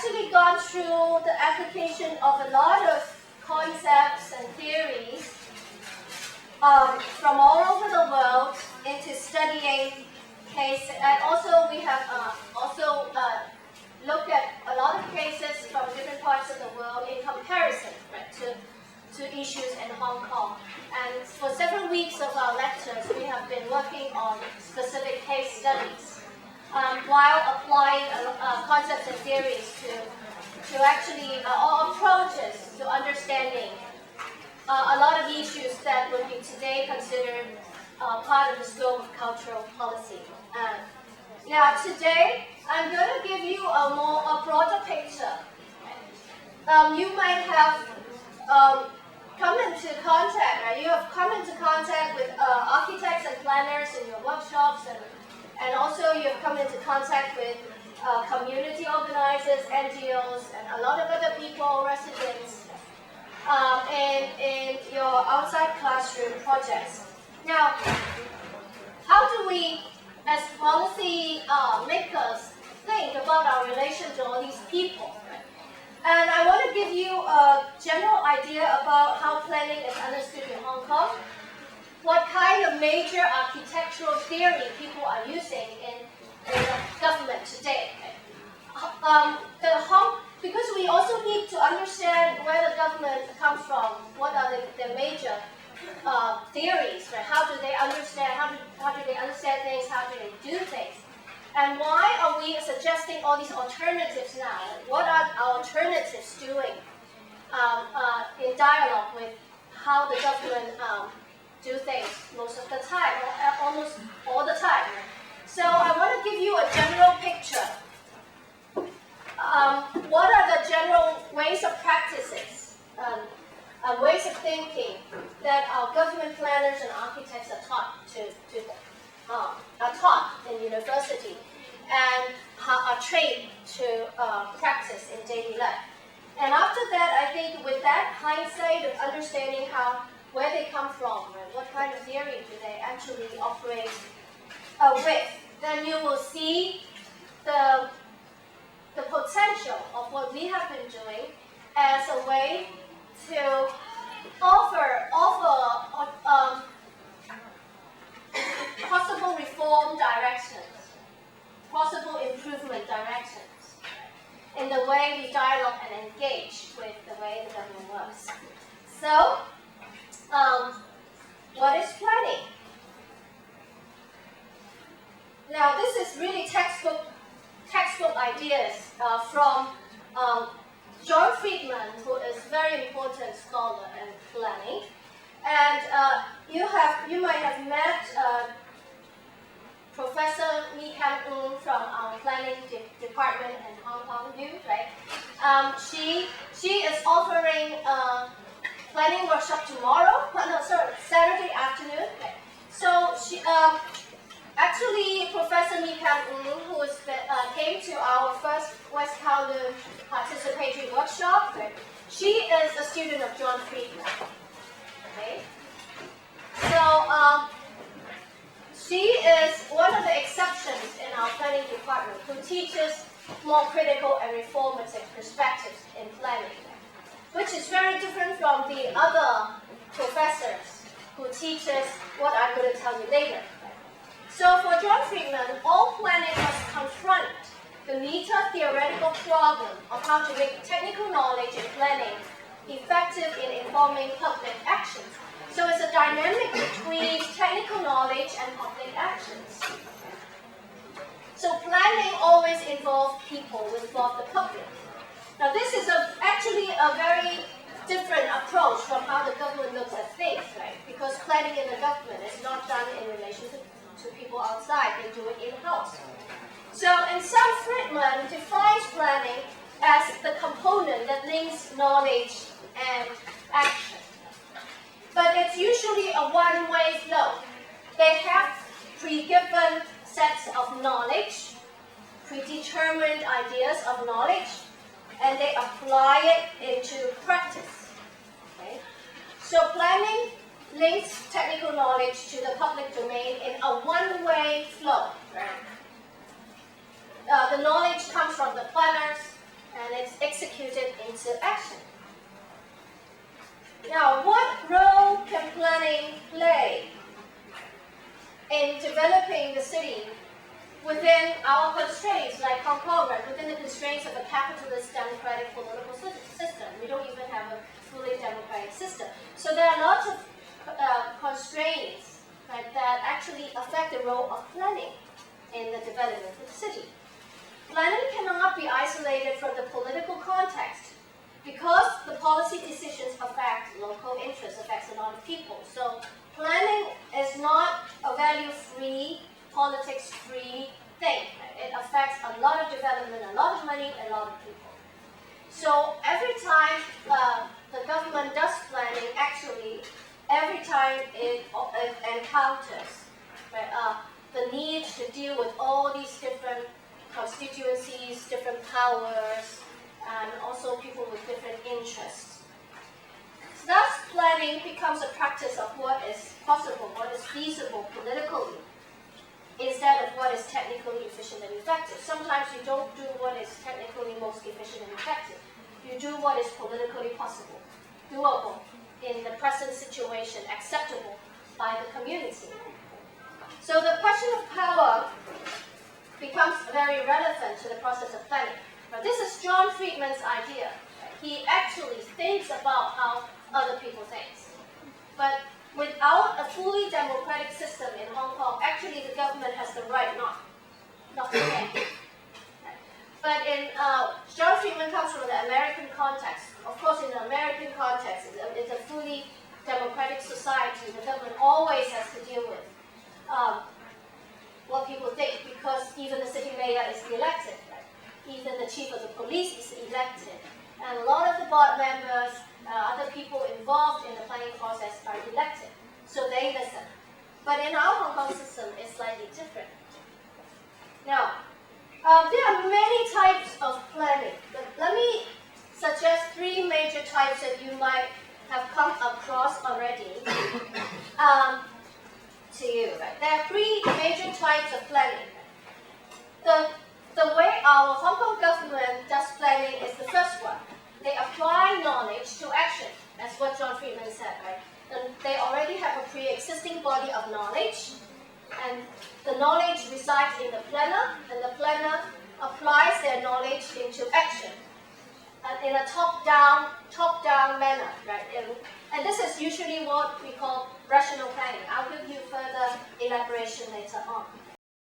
actually gone through the application of a lot of concepts and theories from all over the world into studying cases. And also we have looked at a lot of cases from different parts of the world in comparison, right, to issues in Hong Kong. And for several weeks of our lectures, we have been working on specific case studies while applying concepts and theories to actually, or approaches to understanding a lot of issues that would be today considered part of the scope of cultural policy. Now today, I'm going to give you a broader picture. You might have come into contact, right? You have come into contact with architects and planners in your workshops, and also you have come into contact with community organizers, NGOs, and a lot of other people, residents, in your outside classroom projects. Now, how do we, as policy makers, think about our relation to all these people? And I want to give you a general idea about how planning is understood in Hong Kong, what kind of major architectural theory people are using in the government today. Because we also need to understand where the government comes from, what are the major theories, right? How do they understand, how do they understand things, how do they do things? And why are we suggesting all these alternatives now? What are our alternatives doing in dialogue with how the government do things most of the time, or almost all the time? So I want to give you a general picture. What are the general ways of practices, ways of thinking that our government planners and architects are taught in university and are trained to practice in daily life? And after that, I think with that hindsight of understanding where they come from, right, what kind of theory do they actually operate with, then you will see the potential of what we have been doing as a way to offer possible reform directions, possible improvement directions in the way we dialogue and engage with the way the government works. So, what is planning? Now, this is really textbook ideas from John Friedman, who is a very important scholar in planning. And you might have met Professor Mi Kang-eun from our planning department in Hong Kong, right? She is offering a planning workshop tomorrow. No, sorry, Saturday afternoon. Right? So actually, Professor Mi Kang-eun, who came to our first West Kowloon participatory workshop, right? She is a student of John Friedman. Okay, so she is one of the exceptions in our planning department who teaches more critical and reformative perspectives in planning, which is very different from the other professors who teaches what I'm going to tell you later. So for John Friedman, all planning must confront the meta-theoretical problem of how to make technical knowledge in planning effective in informing public actions. So it's a dynamic between technical knowledge and public actions. So planning always involves people, involves the public. Now this is actually a very different approach from how the government looks at things, right? Because planning in the government is not done in relation to people outside, they do it in-house. So in sum, Friedman defines planning as the component that links knowledge and action. But it's usually a one-way flow. They have pre-given sets of knowledge, predetermined ideas of knowledge, and they apply it into practice. Okay? So planning links technical knowledge to the public domain in a one-way flow. Right? The knowledge comes from the planners, and it's executed into action. Now, what role can planning play in developing the city within our constraints, like Hong Kong, right? Within the constraints of a capitalist democratic political system? We don't even have a fully democratic system. So there are lots of constraints, right, that actually affect the role of planning in the development of the city. Planning cannot be isolated from the political context because the policy decisions affect local interests, affects a lot of people. So planning is not a value-free, politics-free thing. It affects a lot of development, a lot of money, a lot of people. So every time the government does planning, actually, every time it encounters, right, the need to deal with all these different constituencies, different powers, and also people with different interests. Thus, planning becomes a practice of what is possible, what is feasible politically, instead of what is technically efficient and effective. Sometimes you don't do what is technically most efficient and effective. You do what is politically possible, doable in the present situation, acceptable by the community. So the question of power becomes very relevant to the process of planning. But this is John Friedman's idea. He actually thinks about how other people think. But without a fully democratic system in Hong Kong, actually the government has the right not to think. But in John Friedman comes from the American context. Of course, in the American context, it's a fully democratic society. The government always has to deal with what people think, because even the city mayor is elected, right? Even the chief of the police is elected, and a lot of the board members, other people involved in the planning process are elected, so they listen. But in our Hong Kong system, it's slightly different. Now, there are many types of planning, but let me suggest three major types that you might have come across already. To you, right? There are three major types of planning. The way our Hong Kong government does planning is the first one. They apply knowledge to action. That's what John Friedman said, right? And they already have a pre-existing body of knowledge, and the knowledge resides in the planner, and the planner applies their knowledge into action in a top-down manner, right? And this is usually what we call rational planning. I'll give you further elaboration later on.